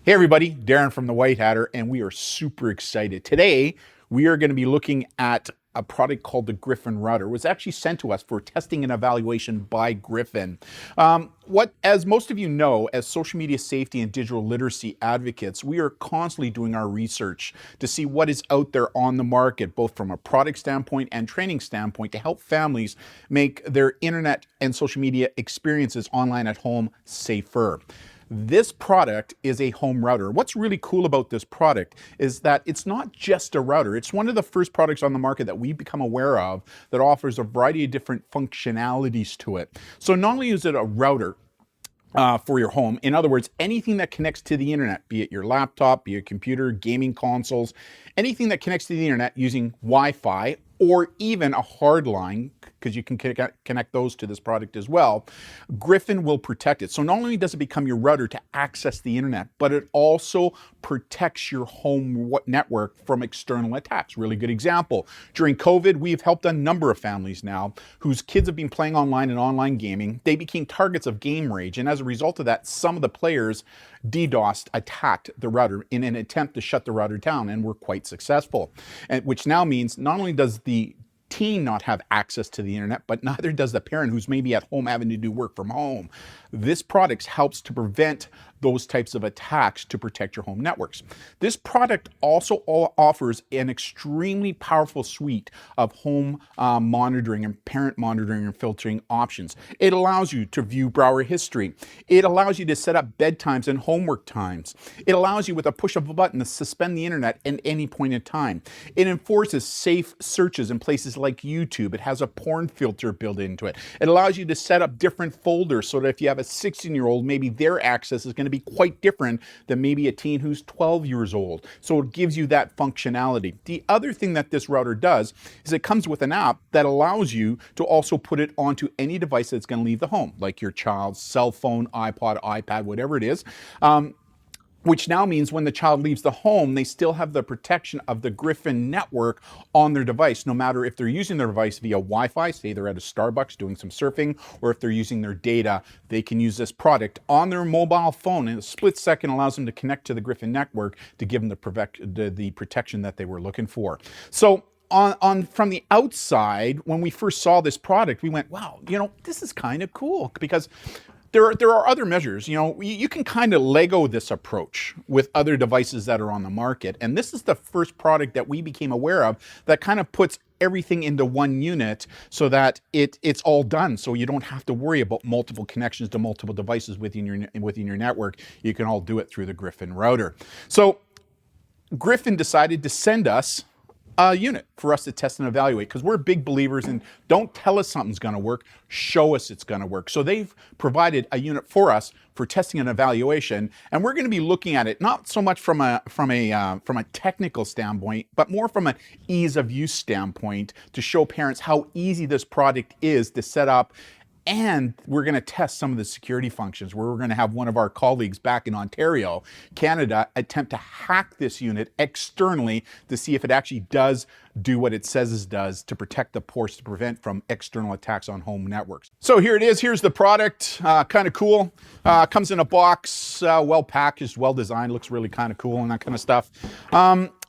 Hey everybody, Darren from the White Hatter, and we are super excited. Today, we are going to be looking at a product called the Gryphon router. It was actually sent to us for testing and evaluation by Gryphon. As most of you know, as social media safety and digital literacy advocates, we are constantly doing our research to see what is out there on the market, both from a product standpoint and training standpoint, to help families make their internet and social media experiences online at home safer. This product is a home router. What's really cool about this product is that it's not just a router. It's one of the first products on the market that we've become aware of that offers a variety of different functionalities to it. So not only is it a router, for your home. In other words, anything that connects to the internet, be it your laptop, be it computer, gaming consoles, anything that connects to the internet using Wi-Fi or even a hard line, because you can connect those to this product as well, Gryphon will protect it. So not only does it become your router to access the internet, but it also protects your home network from external attacks. Really good example. During COVID, we've helped a number of families now whose kids have been playing online and online gaming. They became targets of game rage, and as a result of that, some of the players DDoSed, attacked the router in an attempt to shut the router down, and were quite successful. And which now means not only does the teen not have access to the internet, but neither does the parent who's maybe at home having to do work from home. This product helps to prevent those types of attacks to protect your home networks. This product also offers an extremely powerful suite of home monitoring and parent monitoring and filtering options. It allows you to view browser history. It allows you to set up bedtimes and homework times. It allows you with a push of a button to suspend the internet at any point in time. It enforces safe searches in places like YouTube. It has a porn filter built into it. It allows you to set up different folders so that if you have a 16-year-old, maybe their access is going to be quite different than maybe a teen who's 12 years old. So it gives you that functionality. The other thing that this router does is it comes with an app that allows you to also put it onto any device that's going to leave the home, like your child's cell phone, iPod, iPad, whatever it is. Which now means when the child leaves the home, they still have the protection of the Gryphon network on their device, no matter if they're using their device via Wi-Fi, say they're at a Starbucks doing some surfing, or if they're using their data, they can use this product on their mobile phone. In a split second, allows them to connect to the Gryphon network to give them the protection that they were looking for. So from the outside, when we first saw this product, we went, wow, this is kind of cool, because there are other measures. You can kind of Lego this approach with other devices that are on the market. And this is the first product that we became aware of that kind of puts everything into one unit so that it's all done. So you don't have to worry about multiple connections to multiple devices within your network. You can all do it through the Gryphon router. So Gryphon decided to send us a unit for us to test and evaluate, because we're big believers in don't tell us something's going to work, show us it's going to work. So they've provided a unit for us for testing and evaluation, and we're going to be looking at it not so much from a technical standpoint, but more from an ease of use standpoint, to show parents how easy this product is to set up. And we're going to test some of the security functions, where we're going to have one of our colleagues back in Ontario, Canada, attempt to hack this unit externally to see if it actually does do what it says it does to protect the ports, to prevent from external attacks on home networks. So here it is. Here's the product. Kind of cool. Comes in a box, well packaged, well designed, looks really kind of cool and that kind of stuff.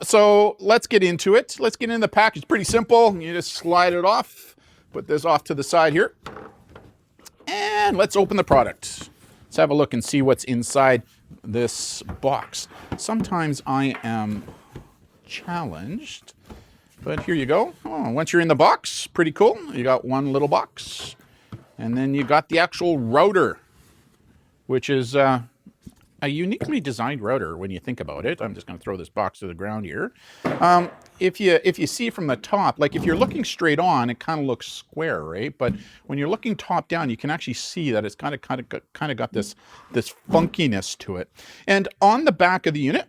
So let's get into it. Let's get into the package. Pretty simple. You just slide it off, put this off to the side here. And let's open the product. Let's have a look and see what's inside this box. Sometimes I am challenged, but here you go. Oh, once you're in the box, pretty cool. You got one little box, and then you got the actual router, which is a uniquely designed router when you think about it. I'm just going to throw this box to the ground here. If you see from the top, like if you're looking straight on, it kind of looks square, right? But when you're looking top down, you can actually see that it's kind of got this funkiness to it. And on the back of the unit,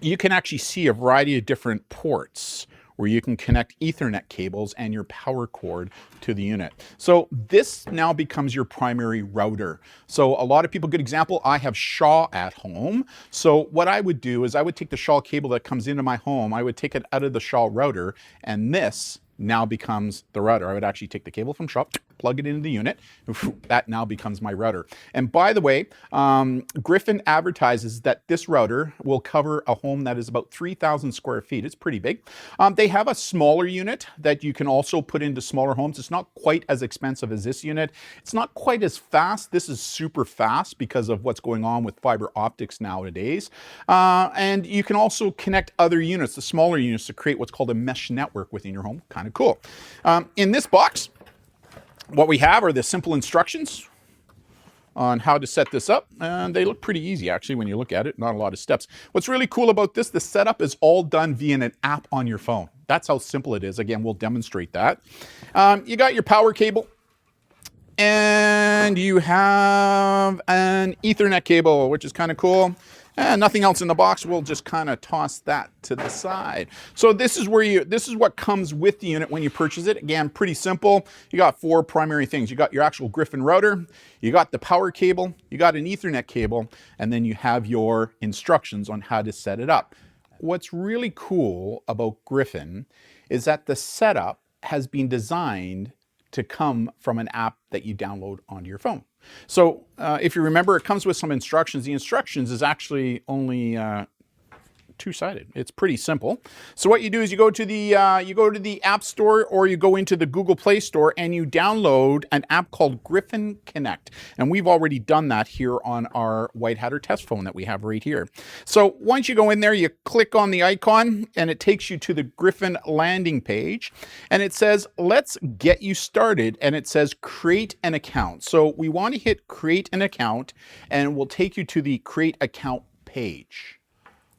you can actually see a variety of different ports where you can connect Ethernet cables and your power cord to the unit. So this now becomes your primary router. So a lot of people, good example, I have Shaw at home. So what I would do is I would take the Shaw cable that comes into my home, I would take it out of the Shaw router, and this now becomes the router. I would actually take the cable from Shaw, plug it into the unit. That now becomes my router. And by the way, Gryphon advertises that this router will cover a home that is about 3,000 square feet. It's pretty big. They have a smaller unit that you can also put into smaller homes. It's not quite as expensive as this unit. It's not quite as fast. This is super fast because of what's going on with fiber optics nowadays. And you can also connect other units, the smaller units, to create what's called a mesh network within your home. Kind of cool. In this box, what we have are the simple instructions on how to set this up, and they look pretty easy actually when you look at it, not a lot of steps. What's really cool about this, the setup is all done via an app on your phone. That's how simple it is. Again, we'll demonstrate that. You got your power cable, and you have an Ethernet cable, which is kind of cool. And nothing else in the box. We'll just kind of toss that to the side. So this is what comes with the unit when you purchase it. Again, pretty simple. You got 4 primary things. You got your actual Gryphon router, you got the power cable, you got an Ethernet cable, and then you have your instructions on how to set it up. What's really cool about Gryphon is that the setup has been designed to come from an app that you download onto your phone. So if you remember, it comes with some instructions. The instructions is actually only two-sided. It's pretty simple. So what you do is you go to the App Store, or you go into the Google Play Store, and you download an app called Gryphon Connect. And we've already done that here on our White Hatter test phone that we have right here. So once you go in there, you click on the icon, and it takes you to the Gryphon landing page, and it says, let's get you started, and it says create an account. So we want to hit create an account, and it will take you to the create account page.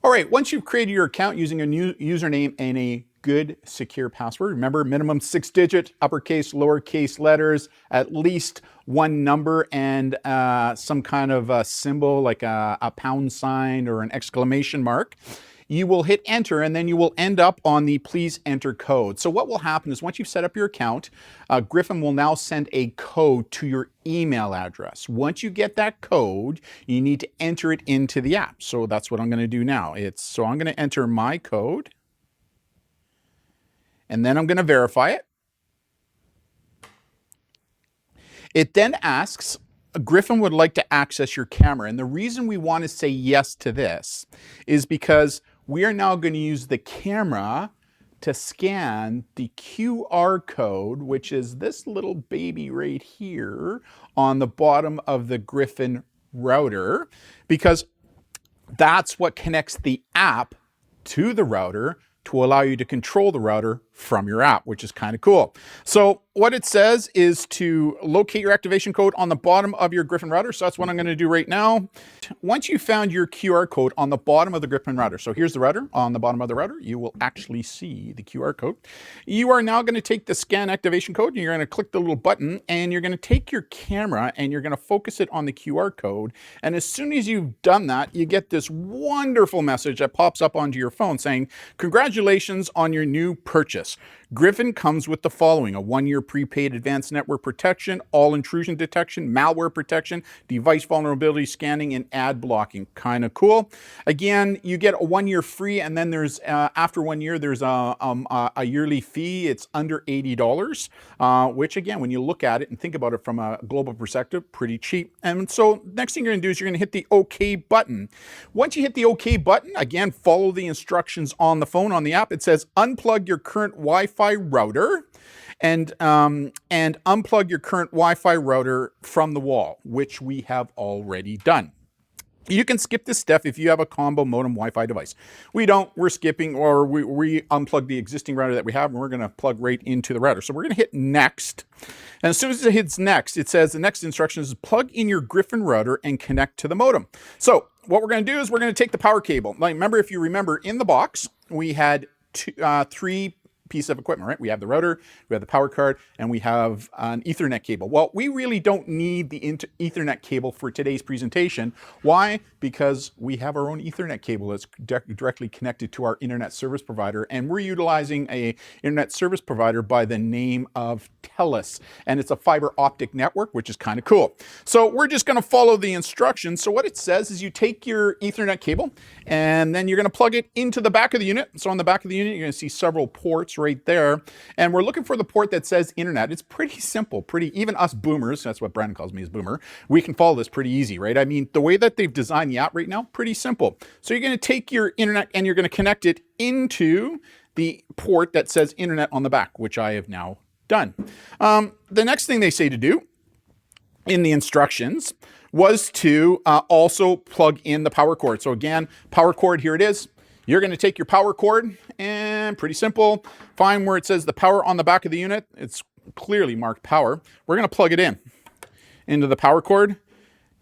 All right, once you've created your account using a new username and a good secure password, remember minimum 6-digit, uppercase, lowercase letters, at least one number, and some kind of a symbol like a pound sign or an exclamation mark. You will hit enter, and then you will end up on the please enter code. So what will happen is once you've set up your account, Gryphon will now send a code to your email address. Once you get that code, you need to enter it into the app. So that's what I'm going to do now. So I'm going to enter my code, and then I'm going to verify it. It then asks, Gryphon would like to access your camera. And the reason we want to say yes to this is because we are now going to use the camera to scan the QR code, which is this little baby right here on the bottom of the Gryphon router, because that's what connects the app to the router to allow you to control the router from your app, which is kind of cool. So what it says is to locate your activation code on the bottom of your Gryphon router. So that's what I'm going to do right now. Once you found your QR code on the bottom of the Gryphon router, so here's the router. On the bottom of the router, you will actually see the QR code. You are now going to take the scan activation code, and you're going to click the little button, and you're going to take your camera and you're going to focus it on the QR code. And as soon as you've done that, you get this wonderful message that pops up onto your phone saying, congratulations on your new purchase. Gryphon comes with the following: a 1-year prepaid advanced network protection, all intrusion detection, malware protection, device vulnerability scanning, and ad blocking. Kind of cool. Again, you get a 1-year free, and then there's after 1 year, there's a yearly fee. It's under $80, which again, when you look at it and think about it from a global perspective, pretty cheap. And so next thing you're going to do is you're going to hit the OK button. Once you hit the OK button, again, follow the instructions on the phone, on the app. It says unplug your current Wi-Fi router and unplug your current Wi-Fi router from the wall, which we have already done. You can skip this step if you have a combo modem Wi-Fi device. We don't, we're skipping, or we unplug the existing router that we have, and we're going to plug right into the router. So we're going to hit next. And as soon as it hits next, it says the next instruction is plug in your Gryphon router and connect to the modem. So what we're going to do is we're going to take the power cable. Like, remember, if you remember in the box, we had 3 piece of equipment, right? We have the router, we have the power card, and we have an Ethernet cable. Well, we really don't need the Ethernet cable for today's presentation. Why? Because we have our own Ethernet cable that's directly connected to our internet service provider, and we're utilizing a internet service provider by the name of TELUS, and it's a fiber optic network, which is kind of cool. So we're just going to follow the instructions. So what it says is you take your Ethernet cable, and then you're going to plug it into the back of the unit. So on the back of the unit, you're going to see several ports right there. And we're looking for the port that says internet. It's pretty simple, even us boomers, that's what Brandon calls me as boomer, we can follow this pretty easy, right? I mean, the way that they've designed the app right now, pretty simple. So you're going to take your internet and you're going to connect it into the port that says internet on the back, which I have now done. The next thing they say to do in the instructions was to also plug in the power cord. So again, power cord, here it is. You're going to take your power cord and pretty simple, find where it says the power on the back of the unit. It's clearly marked power. We're going to plug it in into the power cord.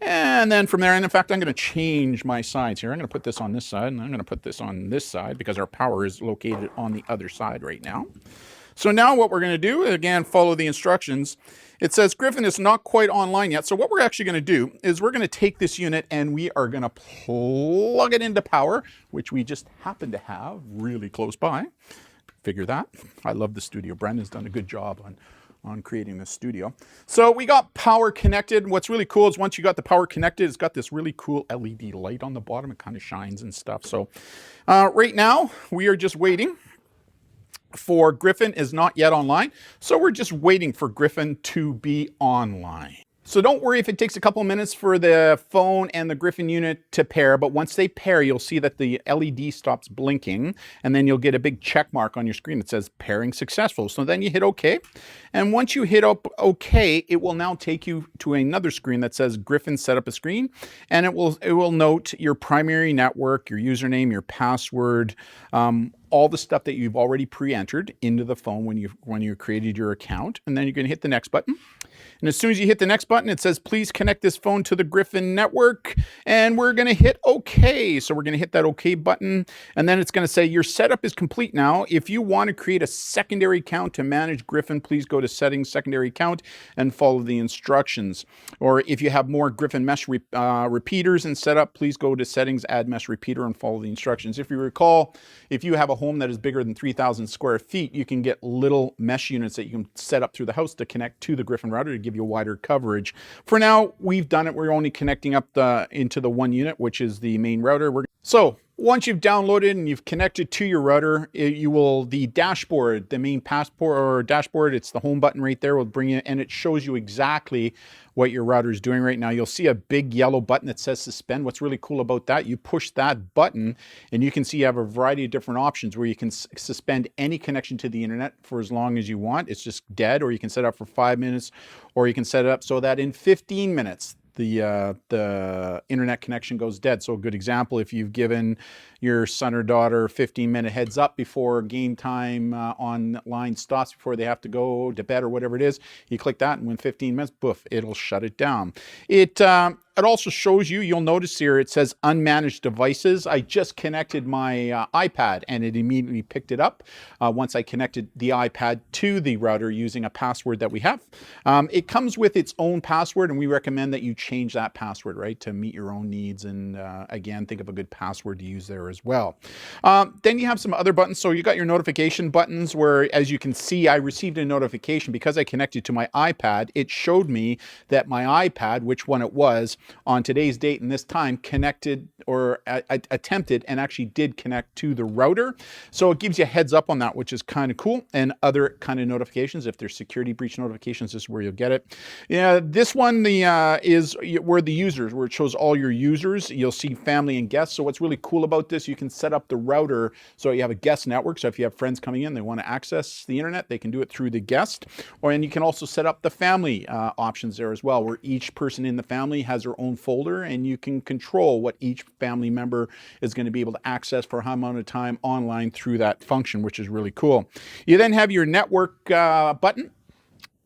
And then from there, and in fact, I'm going to change my sides here. I'm going to put this on this side and I'm going to put this on this side because our power is located on the other side right now. So now what we're going to do, again, follow the instructions. It says Gryphon is not quite online yet. So what we're actually going to do is we're going to take this unit and we are going to plug it into power, which we just happen to have really close by. Figure that. I love the studio. Brendan's done a good job on creating this studio. So we got power connected. What's really cool is once you got the power connected, it's got this really cool LED light on the bottom. It kind of shines and stuff. So right now we are just waiting for Gryphon is not yet online. So we're just waiting for Gryphon to be online. So don't worry if it takes a couple of minutes for the phone and the Gryphon unit to pair, but once they pair, you'll see that the LED stops blinking and then you'll get a big check mark on your screen that says pairing successful. So then you hit OK. And once you hit OK, it will now take you to another screen that says Gryphon set up a screen, and it will note your primary network, your username, your password, all the stuff that you've already pre-entered into the phone when you created your account. And then you're going to hit the next button. And as soon as you hit the next button, it says, please connect this phone to the Gryphon network. And we're going to hit OK. So we're going to hit that OK button. And then it's going to say your setup is complete now. If you want to create a secondary account to manage Gryphon, please go to settings, secondary account, and follow the instructions. Or if you have more Gryphon mesh repeaters in setup, please go to settings, add mesh repeater, and follow the instructions. If you recall, if you have a home that is bigger than 3,000 square feet, you can get little mesh units that you can set up through the house to connect to the Gryphon router to give you wider coverage. For now, we've done it. We're only connecting up into the one unit, which is the main router. So once you've downloaded and you've connected to your router, the dashboard, the main passport or dashboard, it's the home button right there, will bring you, and it shows you exactly what your router is doing right now. You'll see a big yellow button that says suspend. What's really cool about that, you push that button and you can see you have a variety of different options where you can suspend any connection to the internet for as long as you want. It's just dead, or you can set it up for 5 minutes, or you can set it up so that in 15 minutes, the internet connection goes dead. So a good example, if you've given your son or daughter 15-minute heads up before game time online stops, before they have to go to bed or whatever it is, you click that and when 15 minutes, poof, it'll shut it down. It also shows you, you'll notice here, it says unmanaged devices. I just connected my iPad and it immediately picked it up once I connected the iPad to the router using a password that we have. It comes with its own password and we recommend that you change that password, right, to meet your own needs. And again, think of a good password to use there as well. Then you have some other buttons. So you got your notification buttons where, as you can see, I received a notification because I connected to my iPad. It showed me that my iPad, which one it was, on today's date and this time connected or attempted and actually did connect to the router. So it gives you a heads up on that, which is kind of cool. And other kind of notifications, if there's security breach notifications, this is where you'll get it. Yeah, this one is where the users, where it shows all your users. You'll see family and guests. So what's really cool about this, you can set up the router so you have a guest network. So if you have friends coming in, they want to access the internet, they can do it through the guest. And you can also set up the family options there as well, where each person in the family has their own folder and you can control what each family member is going to be able to access for how amount of time online through that function, which is really cool. You then have your network button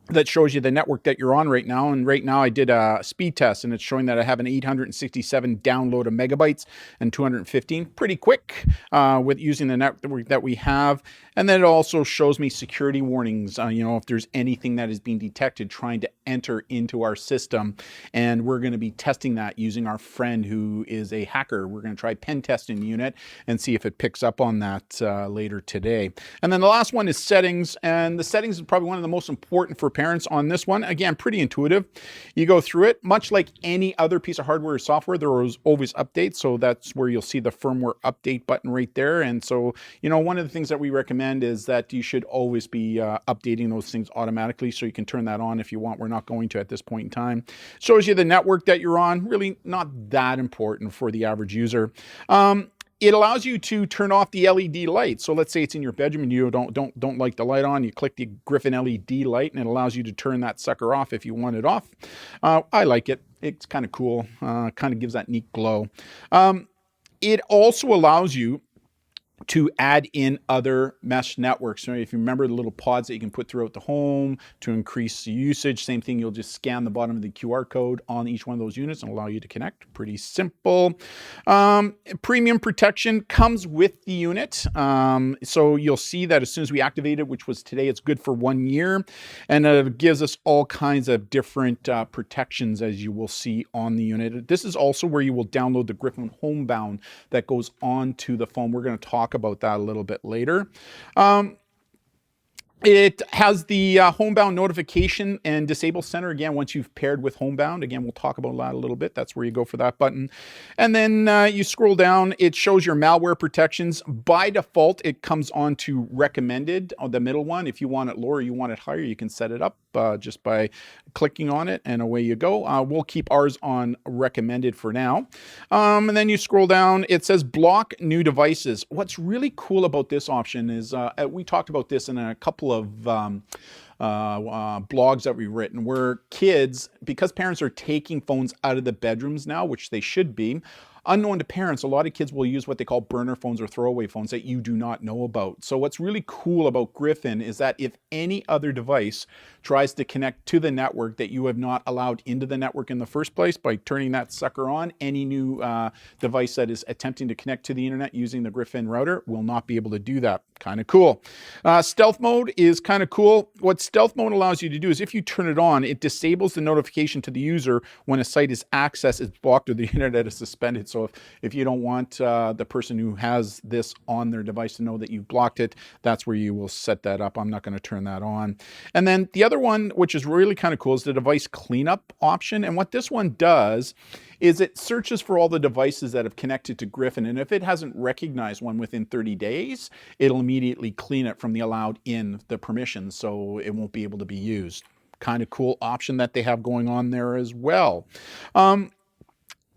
that shows you the network that you're on right now. And right now I did a speed test and it's showing that I have an 867 download of megabytes and 215, pretty quick with using the network that we have. And then it also shows me security warnings, if there's anything that is being detected trying to enter into our system. And we're going to be testing that using our friend who is a hacker. We're going to try pen testing the unit and see if it picks up on that later today. And then the last one is settings. And the settings is probably one of the most important for parents on this one. Again, pretty intuitive. You go through it, much like any other piece of hardware or software, there is always updates. So that's where you'll see the firmware update button right there. And so, you know, one of the things that we recommend is that you should always be updating those things automatically. So you can turn that on if you want. We're not going to at this point in time. Shows you the network that you're on. Really not that important for the average user. It allows you to turn off the LED light. So let's say it's in your bedroom and you don't like the light on. You click the Gryphon LED light and it allows you to turn that sucker off if you want it off. I like it. It's kind of cool. Kind of gives that neat glow. It also allows you to add in other mesh networks. So if you remember the little pods that you can put throughout the home to increase usage, same thing, you'll just scan the bottom of the QR code on each one of those units and allow you to connect. Pretty simple. Premium protection comes with the unit. So you'll see that as soon as we activate it, which was today, it's good for 1 year. And it gives us all kinds of different protections, as you will see on the unit. This is also where you will download the Gryphon Homebound that goes onto the phone. We're going to talk about that a little bit later. It has the Homebound notification and disable center. Again, once you've paired with Homebound, again, we'll talk about that a little bit. That's where you go for that button. And then you scroll down, it shows your malware protections. By default, it comes on to recommended on the middle one. If you want it lower, you want it higher, you can set it up just by clicking on it and away you go. We'll keep ours on recommended for now. And then you scroll down, it says block new devices. What's really cool about this option is we talked about this in a couple of blogs that we've written, where kids, because parents are taking phones out of the bedrooms now, which they should be, unknown to parents, a lot of kids will use what they call burner phones or throwaway phones that you do not know about. So what's really cool about Gryphon is that if any other device tries to connect to the network that you have not allowed into the network in the first place by turning that sucker on, any new device that is attempting to connect to the internet using the Gryphon router will not be able to do that. Kind of cool. Stealth mode is kind of cool. What stealth mode allows you to do is if you turn it on, it disables the notification to the user when a site is accessed, is blocked, or the internet is suspended. So if you don't want the person who has this on their device to know that you've blocked it, that's where you will set that up. I'm not going to turn that on. And then the other one, which is really kind of cool, is the device cleanup option. And what this one does is it searches for all the devices that have connected to Gryphon. And if it hasn't recognized one within 30 days, it'll immediately clean it from the allowed in the permissions, so it won't be able to be used. Kind of cool option that they have going on there as well.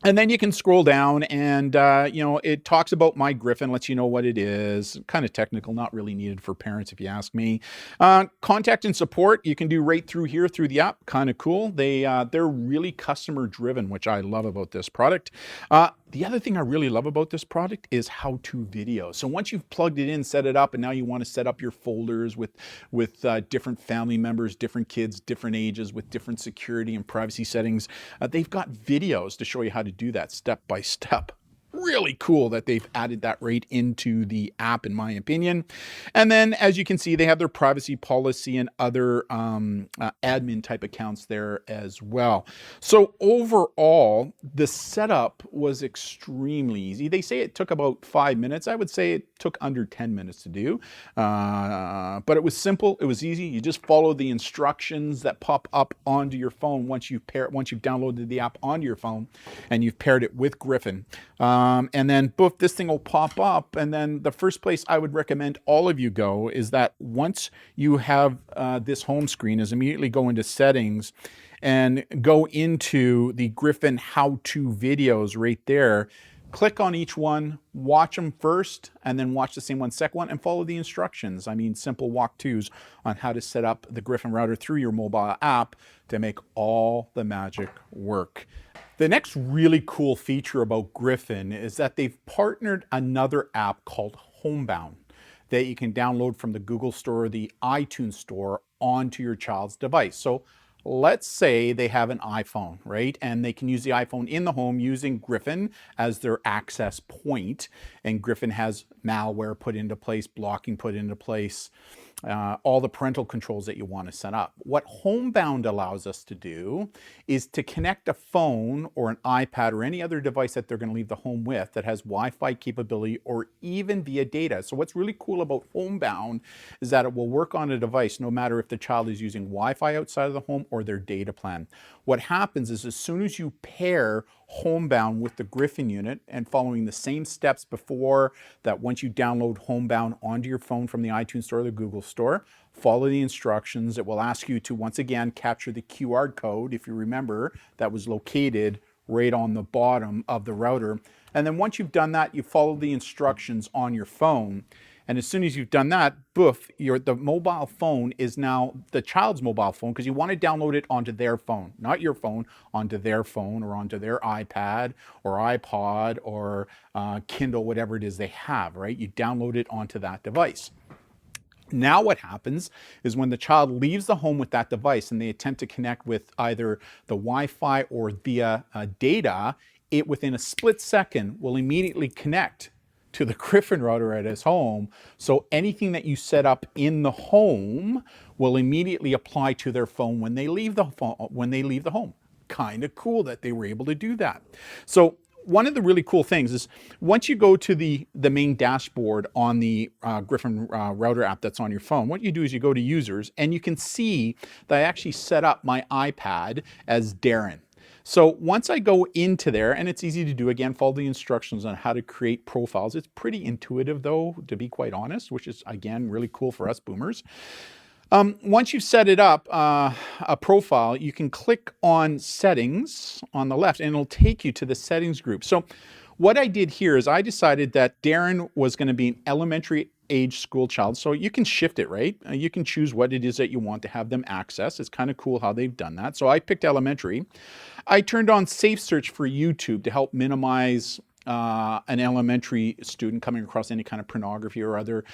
And then you can scroll down and, you know, it talks about My Gryphon, lets you know what it is. Kind of technical, not really needed for parents if you ask me. Contact and support, you can do right through here through the app. Kind of cool. They're really customer driven, which I love about this product. The other thing I really love about this product is how-to videos. So once you've plugged it in, set it up, and now you want to set up your folders with different family members, different kids, different ages, with different security and privacy settings, they've got videos to show you how to do that step by step. Really cool that they've added that right into the app, in my opinion. And then, as you can see, they have their privacy policy and other admin type accounts there as well. So overall, the setup was extremely easy. They say it took about 5 minutes. I would say it took under 10 minutes to do. But it was simple. It was easy. You just follow the instructions that pop up onto your phone once you've downloaded the app onto your phone and you've paired it with Gryphon. And then boop, this thing will pop up. And then the first place I would recommend all of you go is that once you have this home screen, is immediately go into settings and go into the Gryphon how-to videos right there. Click on each one, watch them first, and then watch the same one second one, and follow the instructions. I mean, simple walk-tos on how to set up the Gryphon router through your mobile app to make all the magic work. The next really cool feature about Gryphon is that they've partnered another app called Homebound that you can download from the Google Store or the iTunes Store onto your child's device. So let's say they have an iPhone, right? And they can use the iPhone in the home using Gryphon as their access point. And Gryphon has malware put into place, blocking put into place. all the parental controls that you want to set up. What Homebound allows us to do is to connect a phone or an iPad or any other device that they're going to leave the home with that has Wi-Fi capability or even via data. So what's really cool about Homebound is that it will work on a device no matter if the child is using Wi-Fi outside of the home or their data plan. What happens is as soon as you pair Homebound with the Gryphon unit and following the same steps before that, once you download Homebound onto your phone from the iTunes Store or the Google Store, follow the instructions. It will ask you to once again capture the QR code, if you remember, that was located right on the bottom of the router. And then once you've done that, you follow the instructions on your phone. And as soon as you've done that, boof, the mobile phone is now the child's mobile phone, because you want to download it onto their phone, not your phone, onto their phone or onto their iPad or iPod or Kindle, whatever it is they have, right? You download it onto that device. Now what happens is when the child leaves the home with that device and they attempt to connect with either the Wi-Fi or via data, it within a split second will immediately connect to the Gryphon router at his home. So anything that you set up in the home will immediately apply to their phone when they leave the home. Kind of cool that they were able to do that. So one of the really cool things is once you go to the main dashboard on the Gryphon router app that's on your phone, what you do is you go to users and you can see that I actually set up my iPad as Darren. So once I go into there, and it's easy to do, again, follow the instructions on how to create profiles. It's pretty intuitive though, to be quite honest, which is again, really cool for us boomers. Once you've set it up, a profile, you can click on settings on the left and it'll take you to the settings group. So what I did here is I decided that Darren was going to be an elementary age school child. So you can shift it, right? You can choose what it is that you want to have them access. It's kind of cool how they've done that. So I picked elementary. I turned on safe search for YouTube to help minimize an elementary student coming across any kind of pornography or other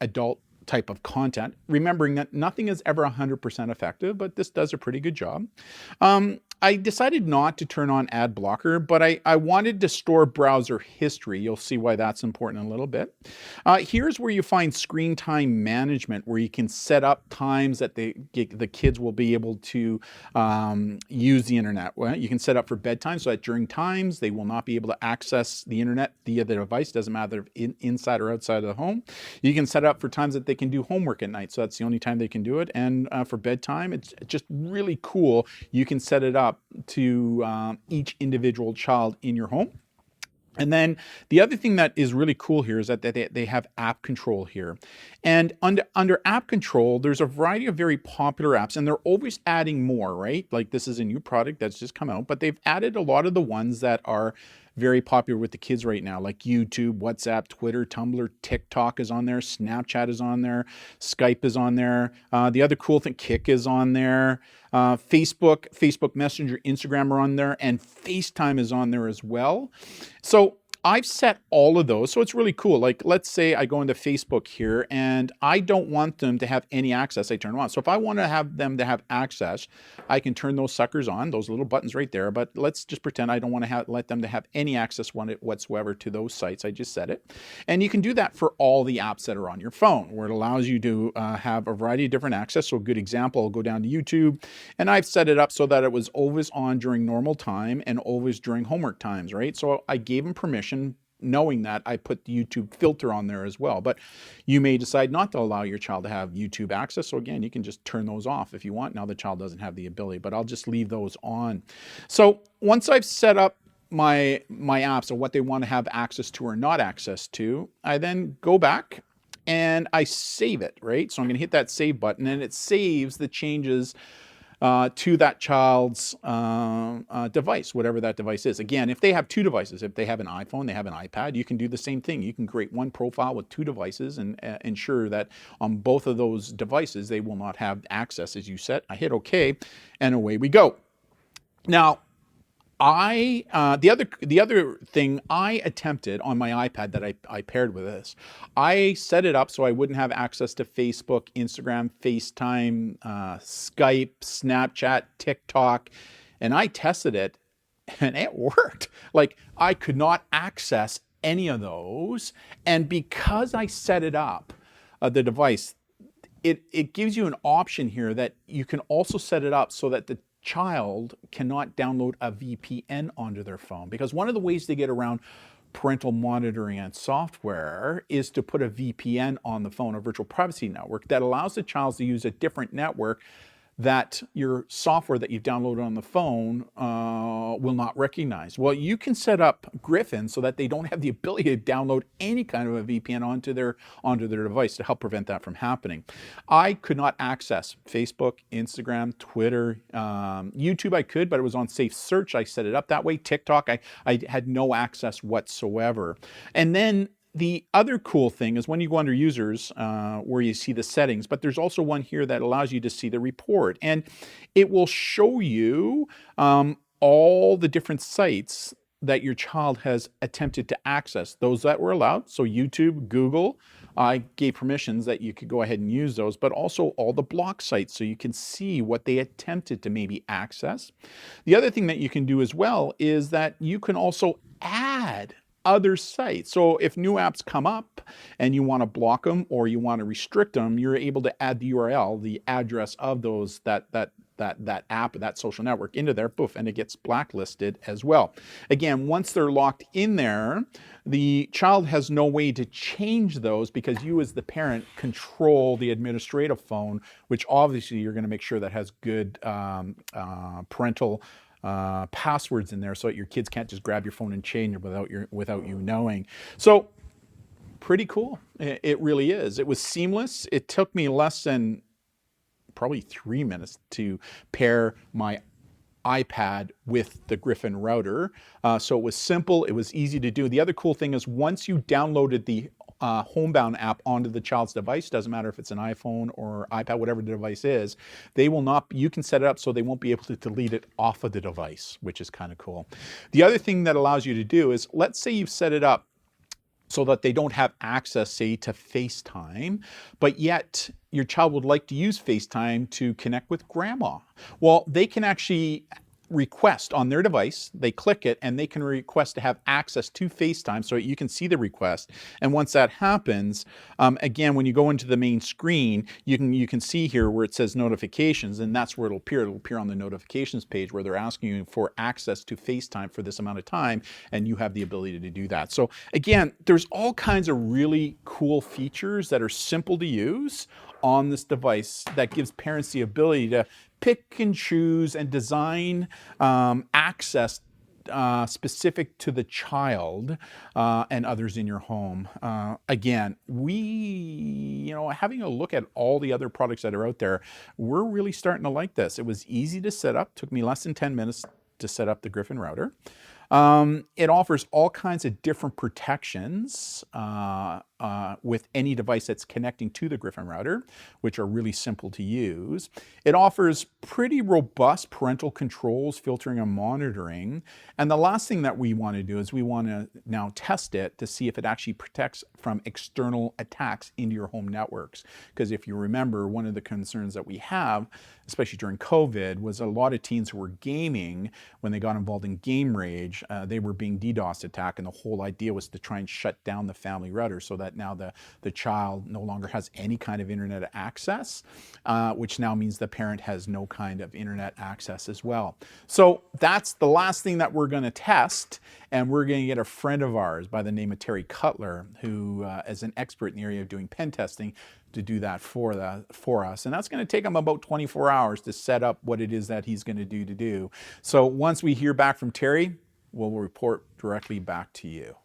adult type of content, remembering that nothing is ever 100% effective, but this does a pretty good job. I decided not to turn on ad blocker, but I wanted to store browser history. You'll see why that's important in a little bit. Here's where you find screen time management, where you can set up times that the kids will be able to use the internet. Well, you can set up for bedtime so that during times they will not be able to access the internet via the device. Doesn't matter if inside or outside of the home. You can set up for times that they can do homework at night, so that's the only time they can do it. And for bedtime, it's just really cool. You can set it up to each individual child in your home. And then the other thing that is really cool here is that they have app control here. And under app control, there's a variety of very popular apps, and they're always adding more, right? Like this is a new product that's just come out, but they've added a lot of the ones that are very popular with the kids right now, like YouTube, WhatsApp, Twitter, Tumblr, TikTok is on there, Snapchat is on there, Skype is on there. The other cool thing, Kik is on there. Facebook Messenger, Instagram are on there, and FaceTime is on there as well. So I've set all of those, so it's really cool. Like, let's say I go into Facebook here and I don't want them to have any access. I turn them on. So if I want to have them to have access, I can turn those suckers on, those little buttons right there. But let's just pretend I don't want to let them to have any access whatsoever to those sites. I just set it. And you can do that for all the apps that are on your phone, where it allows you to have a variety of different access. So a good example, I'll go down to YouTube, and I've set it up so that it was always on during normal time and always during homework times, right? So I gave them permission, knowing that I put the YouTube filter on there as well. But you may decide not to allow your child to have YouTube access. So again, you can just turn those off if you want. Now the child doesn't have the ability, but I'll just leave those on. So once I've set up my apps and what they want to have access to or not access to, I then go back and I save it, right? So I'm going to hit that save button, and it saves the changes to that child's device, whatever that device is. Again, if they have two devices, if they have an iPhone, they have an iPad, you can do the same thing. You can create one profile with two devices and ensure that on both of those devices, they will not have access as you set. I hit OK, and away we go. Now, the other thing I attempted on my iPad that I paired with this, I set it up so I wouldn't have access to Facebook, Instagram, FaceTime, Skype, Snapchat, TikTok, and I tested it and it worked. Like, I could not access any of those, and because I set it up, the device, it gives you an option here that you can also set it up so that the child cannot download a VPN onto their phone. Because one of the ways to get around parental monitoring and software is to put a VPN on the phone, a virtual privacy network, that allows the child to use a different network that your software that you've downloaded on the phone will not recognize. Well, you can set up Gryphon so that they don't have the ability to download any kind of a VPN onto their device to help prevent that from happening. I could not access Facebook, Instagram, Twitter, YouTube I could, but it was on safe search. I set it up that way. TikTok, I had no access whatsoever. And then the other cool thing is when you go under users where you see the settings, but there's also one here that allows you to see the report, and it will show you all the different sites that your child has attempted to access, those that were allowed. So YouTube, Google, I gave permissions that you could go ahead and use those, but also all the block sites so you can see what they attempted to maybe access. The other thing that you can do as well is that you can also add other sites. So if new apps come up and you want to block them or you want to restrict them, you're able to add the URL, the address of those that app, that social network into there, poof, and it gets blacklisted as well. Again, once they're locked in there, the child has no way to change those because you as the parent control the administrative phone, which obviously you're going to make sure that has good parental passwords in there so that your kids can't just grab your phone and change it without you knowing. So pretty cool. It really is. It was seamless. It took me less than probably 3 minutes to pair my iPad with the Gryphon router. So it was simple. It was easy to do. The other cool thing is once you downloaded the Homebound app onto the child's device, doesn't matter if it's an iPhone or iPad, whatever the device is, they will not, you can set it up so they won't be able to delete it off of the device, which is kind of cool. The other thing that allows you to do is, let's say you've set it up so that they don't have access, say, to FaceTime, but yet your child would like to use FaceTime to connect with grandma. Well, they can actually request on their device, they click it, and they can request to have access to FaceTime so you can see the request. And once that happens, again, when you go into the main screen, you can see here where it says notifications, and that's where it'll appear. It'll appear on the notifications page where they're asking you for access to FaceTime for this amount of time, and you have the ability to do that. So again, there's all kinds of really cool features that are simple to use on this device that gives parents the ability to pick and choose and design access specific to the child and others in your home. Again, having a look at all the other products that are out there, we're really starting to like this. It was easy to set up, took me less than 10 minutes to set up the Gryphon router. It offers all kinds of different protections with any device that's connecting to the Gryphon router, which are really simple to use. It offers pretty robust parental controls, filtering and monitoring. And the last thing that we want to do is we want to now test it to see if it actually protects from external attacks into your home networks. Because if you remember, one of the concerns that we have, especially during COVID, was a lot of teens who were gaming, when they got involved in game rage, they were being DDoS attacked, and the whole idea was to try and shut down the family router so that now the child no longer has any kind of internet access, which now means the parent has no kind of internet access as well. So that's the last thing that we're going to test, and we're going to get a friend of ours by the name of Terry Cutler, who is an expert in the area of doing pen testing, to do that for us. And that's going to take him about 24 hours to set up what it is that he's going to do. So once we hear back from Terry, we'll report directly back to you.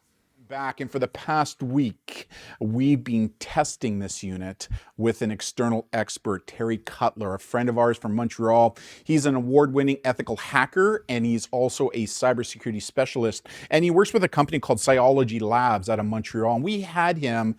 And for the past week, we've been testing this unit with an external expert, Terry Cutler, a friend of ours from Montreal. He's an award-winning ethical hacker, and he's also a cybersecurity specialist. And he works with a company called Cyology Labs out of Montreal. And we had him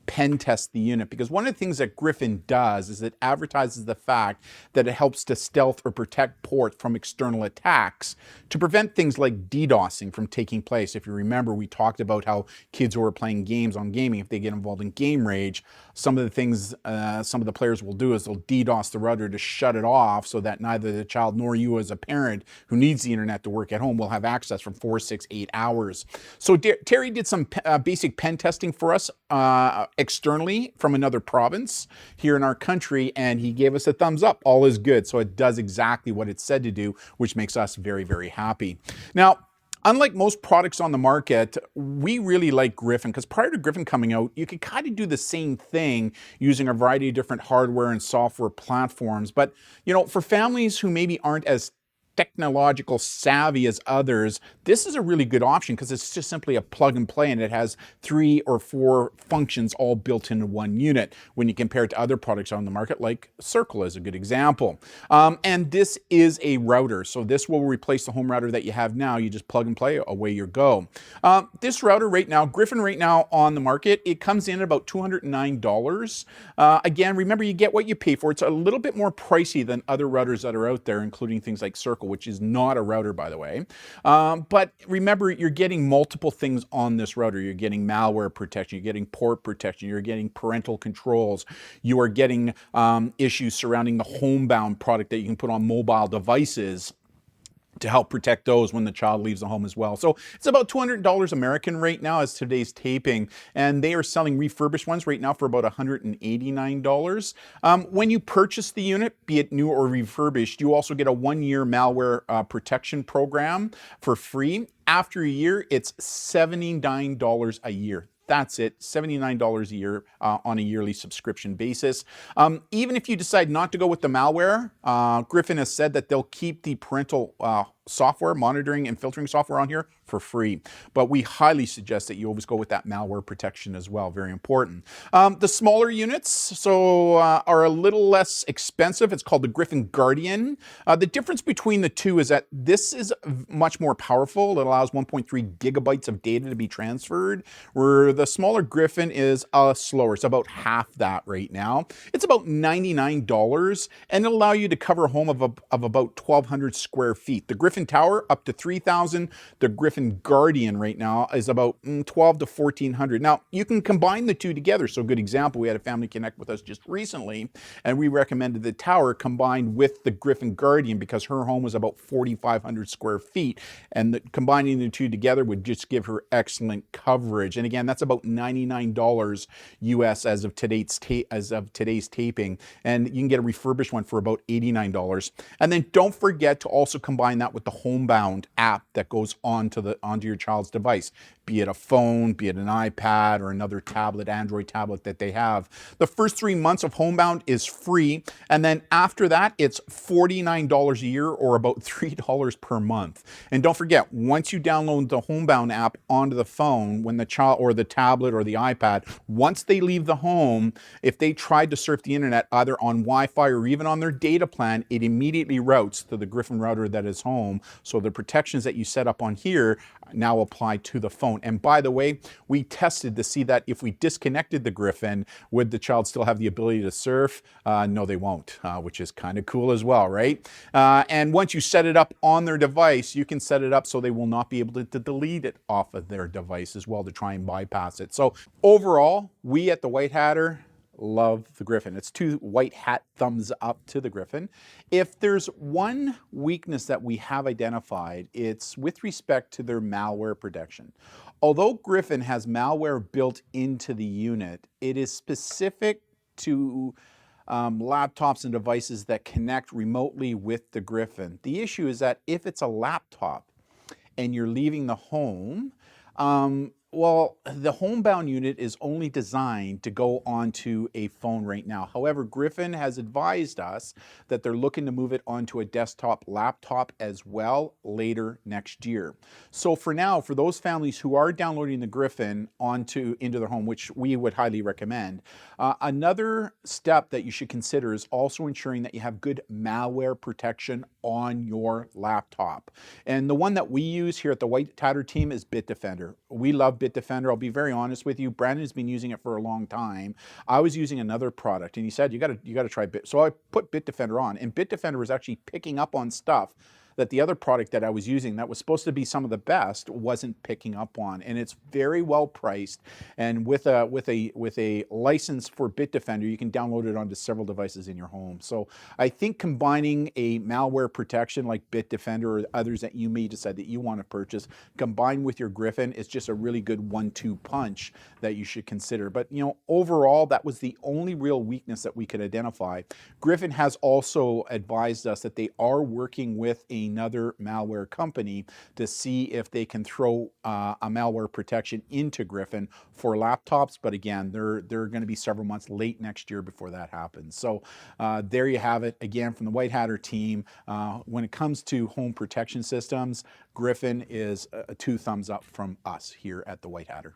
pen test the unit because one of the things that Gryphon does is it advertises the fact that it helps to stealth or protect ports from external attacks to prevent things like DDoSing from taking place. If you remember, we talked about how kids who are playing games on gaming, if they get involved in game rage, some of the things some of the players will do is they'll DDoS the router to shut it off so that neither the child nor you as a parent who needs the internet to work at home will have access for 4, 6, 8 hours. So Terry did some basic pen testing for us externally from another province here in our country, and he gave us a thumbs up. All is good. So it does exactly what it's said to do, which makes us very, very happy. Now, unlike most products on the market, we really like Gryphon because prior to Gryphon coming out, you could kind of do the same thing using a variety of different hardware and software platforms. But, for families who maybe aren't as technological savvy as others, this is a really good option because it's just simply a plug and play, and it has 3 or 4 functions all built into one unit when you compare it to other products on the market, like Circle is a good example. And this is a router, so this will replace the home router that you have now. You just plug and play, away you go. This router right now, Gryphon right now on the market, it comes in at about $209. Again, remember, you get what you pay for. It's a little bit more pricey than other routers that are out there, including things like Circle, which is not a router, by the way. But remember, you're getting multiple things on this router. You're getting malware protection, you're getting port protection, you're getting parental controls, you are getting issues surrounding the Homebound product that you can put on mobile devices to help protect those when the child leaves the home as well. So it's about $200 American right now as today's taping, and they are selling refurbished ones right now for about $189. When you purchase the unit, be it new or refurbished, you also get a 1-year malware protection program for free. After a year, it's $79 a year. That's it, $79 a year on a yearly subscription basis. Even if you decide not to go with the malware, Gryphon has said that they'll keep the parental software, monitoring and filtering software on here for free. But we highly suggest that you always go with that malware protection as well, very important. The smaller units are a little less expensive. It's called the Gryphon Guardian. The difference between the two is that this is much more powerful. It allows 1.3 gigabytes of data to be transferred, where the smaller Gryphon is slower. It's about half that right now. It's about $99, and it'll allow you to cover a home of about 1,200 square feet. The Gryphon Tower up to 3,000. The Gryphon Guardian right now is about 12 to 1,400. Now, you can combine the two together. So, good example, we had a family connect with us just recently, and we recommended the Tower combined with the Gryphon Guardian because her home was about 4,500 square feet, and combining the two together would just give her excellent coverage. And again, that's about $99 US as of today's taping, and you can get a refurbished one for about $89. And then don't forget to also combine that with the Homebound app that goes onto your child's device, be it a phone, be it an iPad, or another tablet, Android tablet that they have. The first 3 months of Homebound is free, and then after that, it's $49 a year, or about $3 per month. And don't forget, once you download the Homebound app onto the phone, when the child or the tablet or the iPad, once they leave the home, if they tried to surf the internet either on Wi-Fi or even on their data plan, it immediately routes to the Gryphon router that is home. So the protections that you set up on here now apply to the phone. And by the way, we tested to see that if we disconnected the Gryphon, would the child still have the ability to surf? No, they won't, which is kind of cool as well, right? And once you set it up on their device, you can set it up so they will not be able to delete it off of their device as well to try and bypass it. So overall, we at the White Hatter love the Gryphon. It's 2 white hat thumbs up to the Gryphon. If there's one weakness that we have identified, it's with respect to their malware protection. Although Gryphon has malware built into the unit, it is specific to laptops and devices that connect remotely with the Gryphon. The issue is that if it's a laptop and you're leaving the home, well, the Homebound unit is only designed to go onto a phone right now. However, Gryphon has advised us that they're looking to move it onto a desktop laptop as well later next year. So for now, for those families who are downloading the Gryphon into their home, which we would highly recommend, another step that you should consider is also ensuring that you have good malware protection on your laptop. And the one that we use here at the White Hatter team is Bitdefender. We love Bitdefender. I'll be very honest with you. Brandon's been using it for a long time. I was using another product, and he said, you got to try Bit. So I put Bitdefender on, and Bitdefender was actually picking up on stuff that the other product that I was using that was supposed to be some of the best wasn't picking up on. And it's very well priced. And with a license for Bitdefender, you can download it onto several devices in your home. So I think combining a malware protection like Bitdefender or others that you may decide that you want to purchase, combined with your Gryphon, is just a really good 1-2 punch that you should consider. But overall, that was the only real weakness that we could identify. Gryphon has also advised us that they are working with another malware company to see if they can throw a malware protection into Gryphon for laptops. But again, they're going to be several months late next year before that happens. So there you have it. Again, from the White Hatter team, when it comes to home protection systems, Gryphon is a 2 thumbs up from us here at the White Hatter.